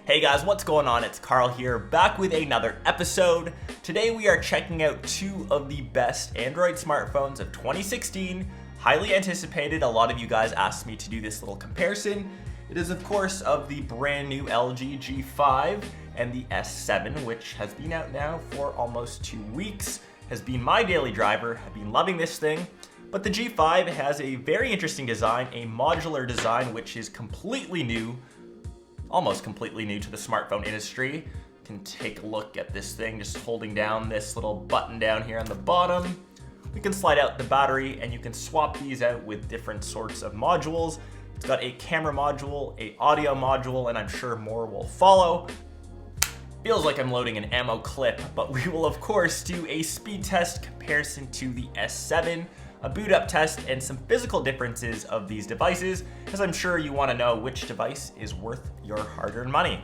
Hey guys, what's going on? It's Karl here, back with another episode. Today we are checking out two of the best Android smartphones of 2016. Highly anticipated. A lot of you guys asked me to do this little comparison. It is of course of the brand new LG G5 and the S7, which has been out now for almost 2 weeks. Has been my daily driver. I've been loving this thing. But the G5 has a very interesting design, a modular design which is completely new. Almost completely new to the smartphone industry. You can take a look at this thing just holding down this little button down here on the bottom. We can slide out the battery and you can swap these out with different sorts of modules. It's got a camera module, a audio module, and I'm sure more will follow. Feels like I'm loading an ammo clip, but we will of course do a speed test comparison to the S7, a boot up test, and some physical differences of these devices, as I'm sure you want to know which device is worth your hard-earned money.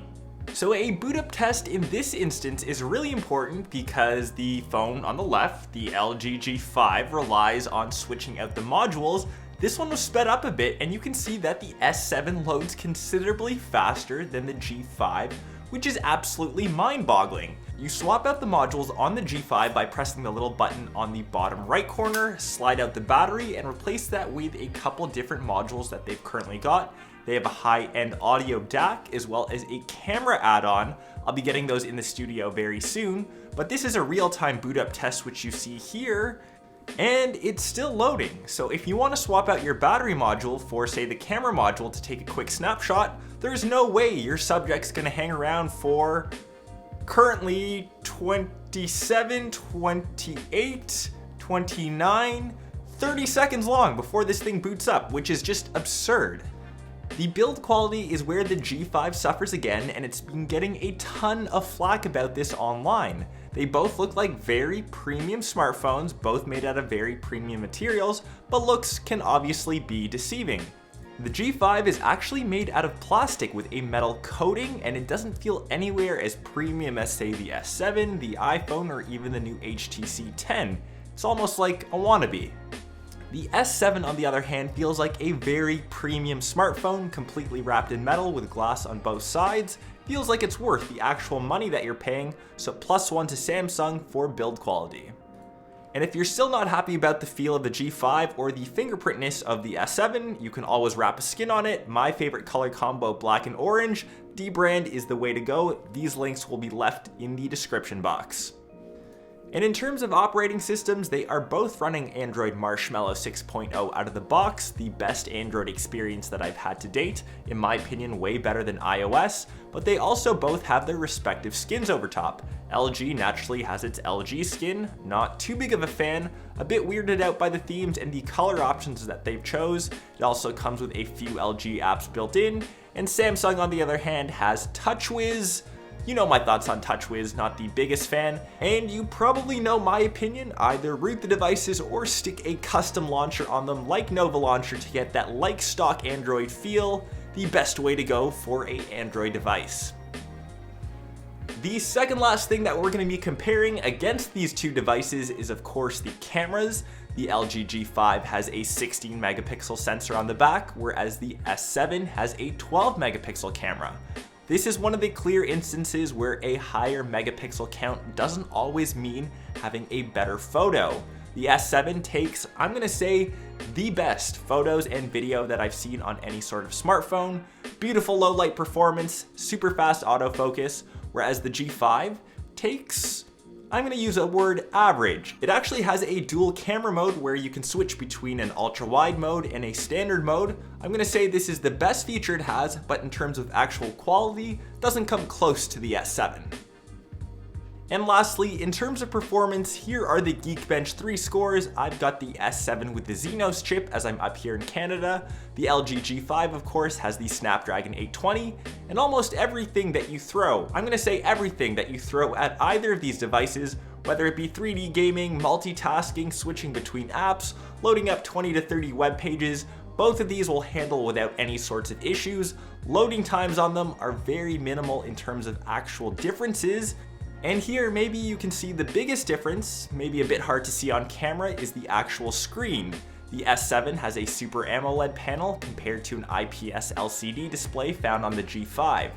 So a boot up test in this instance is really important because the phone on the left, the LG G5, relies on switching out the modules. This one was sped up a bit, and you can see that the S7 loads considerably faster than the G5, which is absolutely mind-boggling. You swap out the modules on the G5 by pressing the little button on the bottom right corner, slide out the battery, and replace that with a couple different modules that they've currently got. They have a high-end audio DAC as well as a camera add-on. I'll be getting those in the studio very soon, but this is a real-time boot up test which you see here, and it's still loading. So if you want to swap out your battery module for, say, the camera module to take a quick snapshot, there's no way your subject's going to hang around for currently 27, 28, 29, 30 seconds long before this thing boots up, which is just absurd. The build quality is where the G5 suffers again, and it's been getting a ton of flack about this online. They both look like very premium smartphones, both made out of very premium materials, but looks can obviously be deceiving. The G5 is actually made out of plastic with a metal coating, and it doesn't feel anywhere as premium as, say, the S7, the iPhone, or even the new HTC 10. It's almost like a wannabe. The S7, on the other hand, feels like a very premium smartphone, completely wrapped in metal with glass on both sides. Feels like it's worth the actual money that you're paying, so +1 to Samsung for build quality. And if you're still not happy about the feel of the G5 or the fingerprintness of the S7, you can always wrap a skin on it. My favorite color combo, black and orange. D-brand is the way to go. These links will be left in the description box. And in terms of operating systems, they are both running Android Marshmallow 6.0 out of the box, the best Android experience that I've had to date, in my opinion way better than iOS, but they also both have their respective skins over top. LG naturally has its LG skin, not too big of a fan, a bit weirded out by the themes and the color options that they've chose. It also comes with a few LG apps built in, and Samsung on the other hand has TouchWiz. You know my thoughts on TouchWiz, not the biggest fan, and you probably know my opinion. Either root the devices or stick a custom launcher on them like Nova Launcher to get that like stock Android feel, the best way to go for an Android device. The second last thing that we're going to be comparing against these two devices is of course the cameras. The LG G5 has a 16 megapixel sensor on the back, whereas the S7 has a 12 megapixel camera. This is one of the clear instances where a higher megapixel count doesn't always mean having a better photo. The S7 takes, I'm going to say, the best photos and video that I've seen on any sort of smartphone. Beautiful low light performance, super fast autofocus, whereas the G5 takes, I'm going to use a word, average. It actually has a dual camera mode where you can switch between an ultra wide mode and a standard mode. I'm going to say this is the best feature it has, but in terms of actual quality, doesn't come close to the S7. And lastly, in terms of performance, here are the Geekbench 3 scores. I've got the S7 with the Exynos chip as I'm up here in Canada. The LG G5, of course, has the Snapdragon 820, and almost everything that you throw, I'm gonna say everything that you throw at either of these devices, whether it be 3D gaming, multitasking, switching between apps, loading up 20 to 30 web pages, both of these will handle without any sorts of issues. Loading times on them are very minimal in terms of actual differences. And here, maybe you can see the biggest difference, maybe a bit hard to see on camera, is the actual screen. The S7 has a Super AMOLED panel compared to an IPS LCD display found on the G5.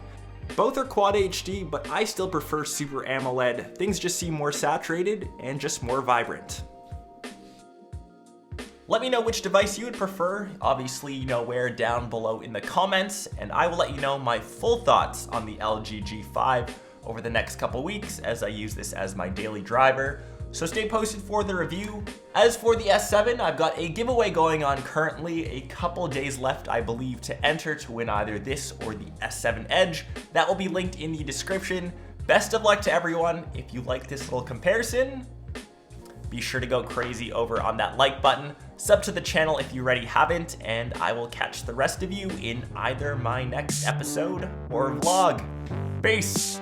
Both are Quad HD, but I still prefer Super AMOLED. Things just seem more saturated and just more vibrant. Let me know which device you would prefer. Obviously, you know where down below in the comments, and I will let you know my full thoughts on the LG G5 over the next couple weeks as I use this as my daily driver. So stay posted for the review. As for the S7, I've got a giveaway going on currently, a couple days left, I believe, to enter to win either this or the S7 Edge. That will be linked in the description. Best of luck to everyone. If you like this little comparison, be sure to go crazy over on that like button. Sub to the channel if you already haven't, and I will catch the rest of you in either my next episode or vlog. Peace!